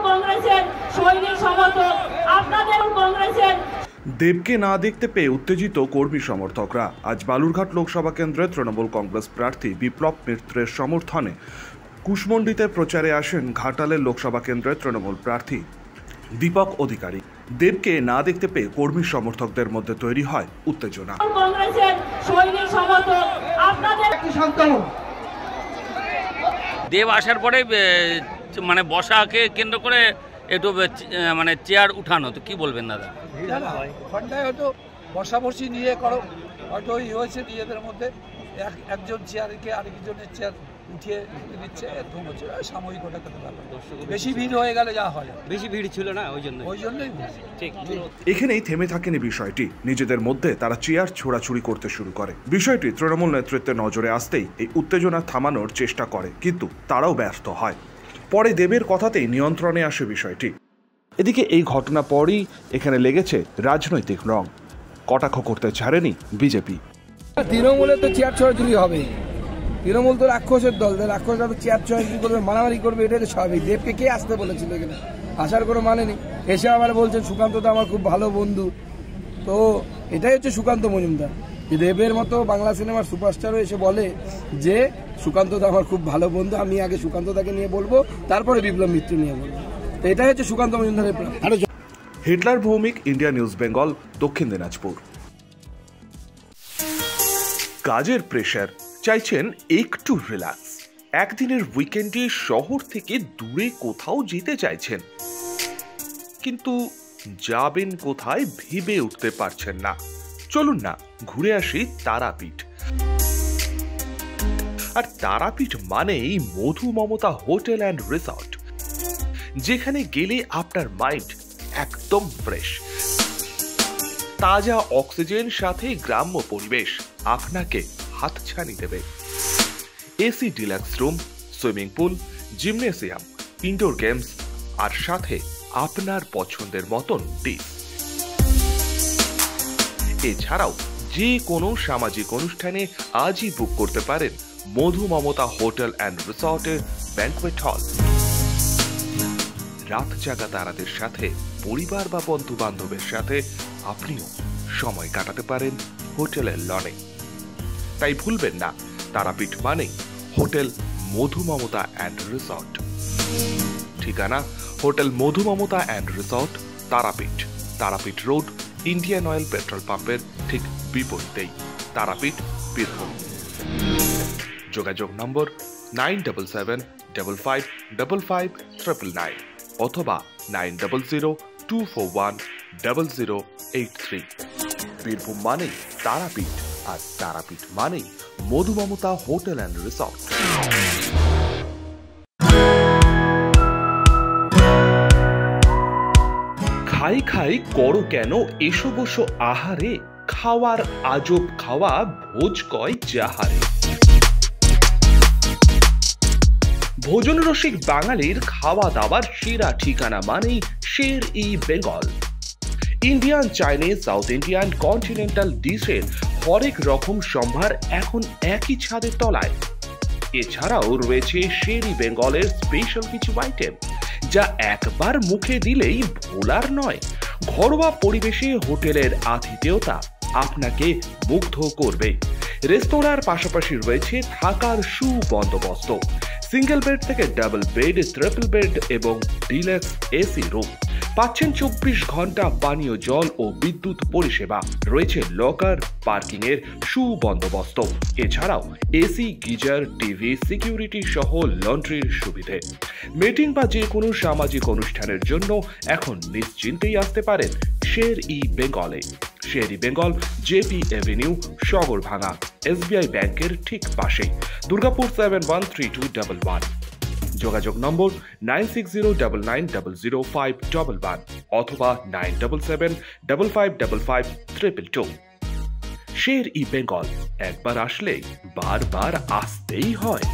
কংগ্রেসের সৈনিক সমর্থক, আপনাদের কংগ্রেসের দেবকে না দেখতে পেয়ে উত্তেজিত কর্মী সমর্থকরা। আজ বালুরঘাট লোকসভা কেন্দ্রে তৃণমূল কংগ্রেস প্রার্থী বিপ্লব মিত্রের সমর্থনে কুশমন্ডিতে প্রচারে আসেন ঘাটালের লোকসভা কেন্দ্রের তৃণমূল প্রার্থী দীপক অধিকারী। দেবকে না দেখতে পেয়ে কর্মী সমর্থকদের মধ্যে তৈরি হয় উত্তেজনা। কংগ্রেসের সৈনিক সমর্থক, আপনাদের দেব আসার পরে মানে বসাকে কেন্দ্র করে একটু মানে চেয়ার উঠানো, তো কি বলবেন দাদা? ঘন্টায় হয়তো বসাবসি নিয়ে করো, হয়তো হয়েছে নিজেদের মধ্যে একজন চেয়ারকে আরেকজনের চেয়ার উঠিয়ে দিচ্ছে, এরকম হচ্ছে সাময়িক ওটা বেশি ভিড় হয়ে গেলে যা হয়। বেশি ভিড় ছিল না, ওই জন্যই ঠিক। এখানেই থেমে থাকেনি বিষয়টি, নিজেদের মধ্যে তারা চেয়ার ছোড়াছুড়ি করতে শুরু করে। বিষয়টি তৃণমূল নেতৃত্বের নজরে আসতেই এই উত্তেজনা থামানোর চেষ্টা করে, কিন্তু তারাও ব্যর্থ হয়। পরে দেবের কথাতেই নিয়ন্ত্রণে আসে বিষয়টি। এদিকে এই ঘটনা পরই এখানে লেগেছে রাজনৈতিক রং। কটাক্ষ করতে ছাড়েনি বিজেপি। তৃণমূলে তো চেয়ার ছোড়াছুড়ি হবে, তৃণমূল তো রাক্ষসের দল, রাক্ষসরা তো চেয়ার ছোড়াছুড়ি করবে, মারামারি করবে, এটাই তো স্বাভাবিক। দেবকে কে আসতে বলেছিল এখানে? আসার কোনো মানে নেই। এসে আবার বলছেন সুকান্ত তো আমার খুব ভালো বন্ধু, তো এটাই হচ্ছে সুকান্ত মজুমদার। দেবের মতো বাংলা সিনেমার সুপারস্টারও এসে বলে যে সুকান্ত তো আমার খুব ভালো বন্ধু, আমি আগে সুকান্তদাকে নিয়ে বলবো, তারপরে বিপ্লব মিত্র নিয়ে বলবো। তো এটাই হচ্ছে সুকান্ত মজুমদারের plan. Hitler Bhowmik, India news Bengal, দক্ষিণ দিনাজপুর। কাজের প্রেশার, চাইছেন একটু রিল্যাক্স। একদিনের উইকেন্ডে শহর থেকে দূরে কোথাও যেতে চাইছেন, কিন্তু যাবেন কোথায় ভেবে উঠতে পারছেন না। চলুন না ঘুরে আসি তারাপীঠ। আর তারাপীঠ মানেই মধু মমতা হোটেল অ্যান্ড রিসর্ট, যেখানে গেলে আপনার মাইন্ড একদম ফ্রেশ। তাজা অক্সিজেন সাথে গ্রাম্য পরিবেশ আপনাকে হাতছানি দেবে। AC deluxe room, swimming pool, gymnasium, indoor games, আর সাথে আপনার পছন্দের মতন ডিশ। এছাড়াও যে কোনো সামাজিক অনুষ্ঠানে আজই বুক করতে পারেন মধু মমতা হোটেল অ্যান্ড রিসর্টের ব্যাংকুয়েট হল। রাত জাগা তারাদের সাথে, পরিবার বা বন্ধু বান্ধবের সাথে আপনিও সময় কাটাতে পারেন হোটেলের লনে। তাই ভুলবেন না, তারাপীঠ মানে hotel Madhu Mamata and resort. ঠিকানা hotel Madhu Mamata and resort, Tarapith, Tarapith road, Indian Oil petrol পাম্পের ঠিক বিপরীতেই, তারাপীঠ, বীরভূম। যোগাযোগ নম্বর 9775555599 অথবা 9002410083। বীরভূম মানেই তারাপীঠ, আর তারাপীঠ মানেই মধু মমতা হোটেল অ্যান্ড রিসর্ট। খাই খাই করো কেন এসো বসো আহারে, খাওয়ার আজব খাওয়া ভোজ কয় যাহারে। ভোজন রসিক বাঙালির খাওয়া দাওয়ার সেরা ঠিকানা মানেই Sher-e Bengal. Indian, Chinese, South Indian, continental ডিশের হরেক রকম সম্ভার এখন একই ছাদের তলায়। এছাড়াও রয়েছে শের-ই বেঙ্গলের স্পেশাল কিছু আইটেম, যা একবার মুখে দিলেই ভোলার নয়। ঘরোয়া পরিবেশে হোটেলের আতিথেয়তা আপনাকে মুগ্ধ করবে। রেস্তোরাঁর পাশাপাশি রয়েছে থাকার সুবন্দোবস্ত। সিঙ্গেল বেড থেকে ডাবল বেড, ট্রিপল বেড এবং ডিলাক্স এসি রুম। পাচ্ছেন 24 ঘন্টা পানীয় জল ও বিদ্যুৎ পরিষেবা। রয়েছে লকার, পার্কিং এর সুবন্দোবস্ত। এছাড়াও এসি, গিজার, টিভি, সিকিউরিটি সহ লন্ড্রির সুবিধে। মিটিং বা যে কোনো সামাজিক অনুষ্ঠানের জন্য এখন নিশ্চিন্তেই আসতে পারেন শের-ই বেঙ্গলে। Sher e Bengal, JP Avenue, Sagarbhanga, SBI ব্যাংকের ঠিক পাশে, দুর্গাপুর 713211। যোগাযোগ নম্বর 9609900511 অথবা 9775555222। শের-ই বেঙ্গল, একবার আসলে বারবার আসতেই হয়।